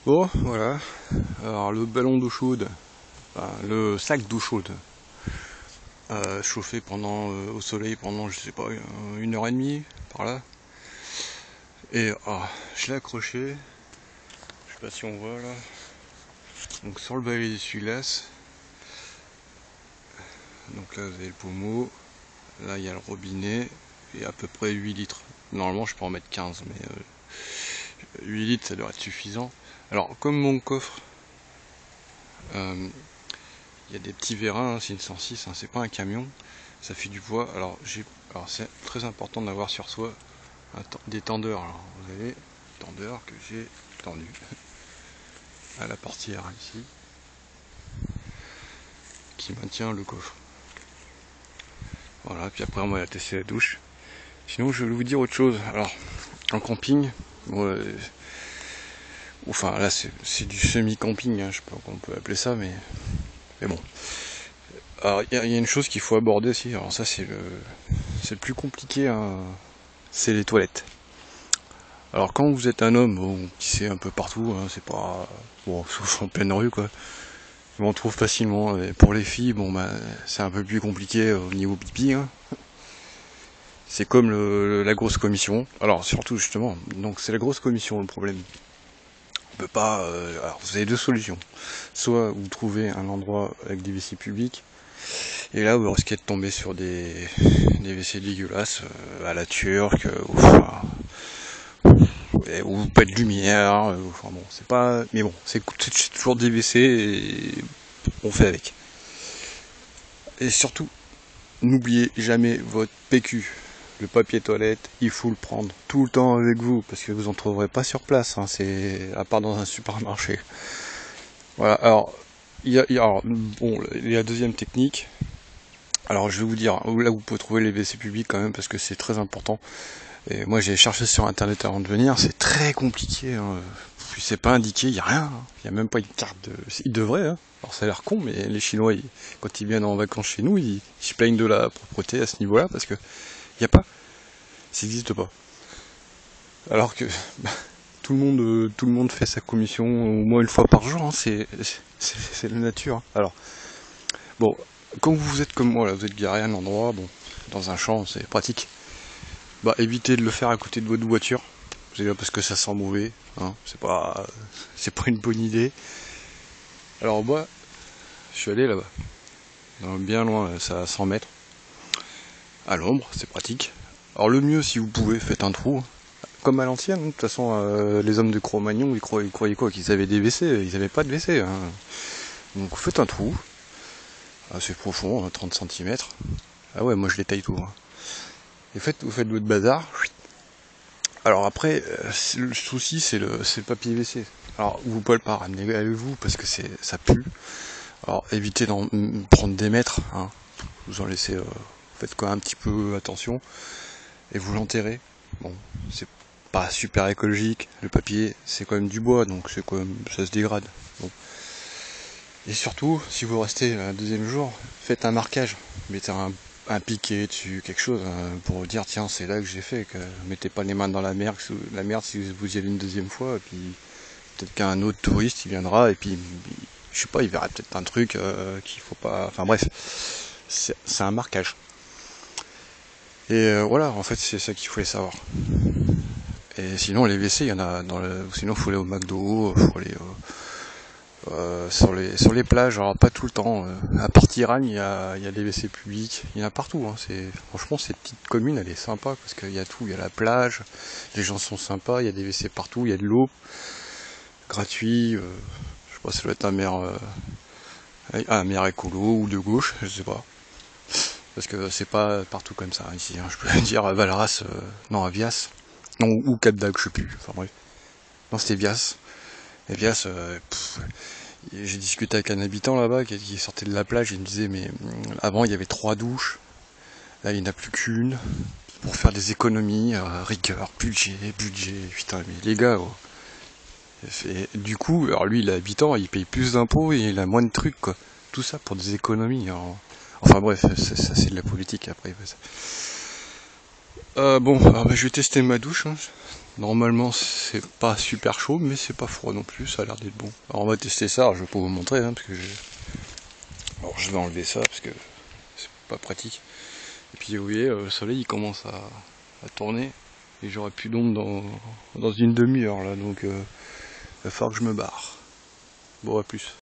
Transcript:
Bon, voilà. Alors le ballon d'eau chaude, enfin, le sac d'eau chaude, chauffé pendant au soleil pendant je sais pas 1 heure et demie par là. Et je l'ai accroché. Je sais pas si on voit là. Donc sur le balai d'essuie-glace. Donc là vous avez le pommeau. Là il y a le robinet et à peu près 8 litres. Normalement je peux en mettre 15, mais 8 litres ça doit être suffisant. Alors comme mon coffre, il y a des petits vérins, hein, c'est une 106, hein, c'est pas un camion, ça fait du poids. Alors c'est très important d'avoir sur soi des tendeurs. Alors vous avez des tendeurs que j'ai tendus à la portière ici, qui maintient le coffre. Voilà, puis après on va tester la douche. Sinon je vais vous dire autre chose. Alors en camping, enfin là c'est du semi-camping, hein, je sais pas comment on peut appeler ça, mais bon. Alors il y a une chose qu'il faut aborder aussi, alors ça c'est le plus compliqué, hein, c'est les toilettes. Alors quand vous êtes un homme, bon, qui sait un peu partout, hein, c'est pas bon, sauf en pleine rue quoi, on trouve facilement. Et pour les filles, bon bah c'est un peu plus compliqué au niveau pipi, hein. C'est comme la grosse commission. Alors surtout justement, donc c'est la grosse commission le problème. On peut pas. Alors vous avez deux solutions. Soit vous trouvez un endroit avec des WC publics, et là vous risquez de tomber sur des WC dégueulasses à la turque, ou pas de lumière, enfin bon, c'est pas. Mais bon, c'est toujours des WC et on fait avec. Et surtout, n'oubliez jamais votre PQ. Le papier toilette, il faut le prendre tout le temps avec vous, parce que vous en trouverez pas sur place, hein, c'est à part dans un supermarché. Voilà, alors, il y a la deuxième technique. Alors je vais vous dire, là vous pouvez trouver les WC publics quand même, parce que c'est très important. Et moi j'ai cherché sur internet avant de venir, c'est très compliqué, hein. Puis c'est pas indiqué, il n'y a rien, hein. Il n'y a même pas une carte de. Ils devraient, hein. Alors ça a l'air con, mais les Chinois, quand ils viennent en vacances chez nous, ils se plaignent de la propreté à ce niveau-là, parce que il n'y a pas, ça n'existe pas. Alors que tout le monde fait sa commission au moins une fois par jour, hein. C'est la nature. Alors, bon, quand vous êtes comme moi, là, vous êtes garé à un endroit, bon, dans un champ, c'est pratique. Bah, évitez de le faire à côté de votre voiture, déjà parce que ça sent mauvais, hein. C'est pas une bonne idée. Alors moi, je suis allé là-bas, bien loin, ça à 100 mètres, à l'ombre, c'est pratique. Alors le mieux, si vous pouvez, faites un trou, comme à l'ancienne. De toute façon, les hommes de Cro-Magnon, ils croyaient quoi? Qu'ils avaient des WC? Ils avaient pas de WC, hein. Donc vous faites un trou, assez profond, 30 cm. Ah ouais, moi je les taille tout, hein. Et vous faites votre bazar. Alors après, le souci c'est le papier WC. Alors vous pouvez pas le ramener avec vous parce que ça pue. Alors évitez d'en prendre des mètres, hein. Vous en laissez, faites quand même un petit peu attention et vous l'enterrez. Bon, c'est pas super écologique. Le papier c'est quand même du bois, donc c'est quand même, ça se dégrade. Bon. Et surtout, si vous restez un deuxième jour, faites un marquage. Mettez un piquet dessus, quelque chose, hein, pour dire tiens c'est là que j'ai fait, que mettez pas les mains dans la merde si vous y allez une deuxième fois, et puis peut-être qu'un autre touriste il viendra et puis je sais pas, il verra peut-être un truc qu'il faut pas. Enfin bref, c'est un marquage. Et voilà, en fait c'est ça qu'il faut savoir. Et sinon les WC il y en a sinon faut aller au McDo, faut aller sur les plages, alors pas tout le temps. À Portirane, il y a des WC publics, il y en a partout, hein. Franchement, cette petite commune, elle est sympa parce qu'il y a tout, il y a la plage, les gens sont sympas, il y a des WC partout, il y a de l'eau, gratuit. Je sais pas, ça doit être un maire écolo ou de gauche, je sais pas. Parce que c'est pas partout comme ça ici, hein. Je peux dire à Valras, non à Vias, non ou Cap d'Agde, je sais plus. Enfin bref, non c'était Vias. Et Vias, j'ai discuté avec un habitant là-bas qui sortait de la plage et il me disait mais avant il y avait 3 douches, là il n'y en a plus qu'une, pour faire des économies, rigueur, budget, putain mais les gars, oh. Du coup, alors lui l'habitant il paye plus d'impôts et il a moins de trucs quoi, tout ça pour des économies, hein. Enfin bref, ça c'est de la politique après. Bon, alors, je vais tester ma douche, hein. Normalement c'est pas super chaud, mais c'est pas froid non plus, ça a l'air d'être bon. Alors on va tester ça, alors, je vais pas vous montrer, hein, parce que alors je vais enlever ça, parce que c'est pas pratique. Et puis vous voyez, le soleil il commence à tourner, et j'aurai plus d'ombre dans une demi-heure là, donc il va falloir que je me barre. Bon, à plus.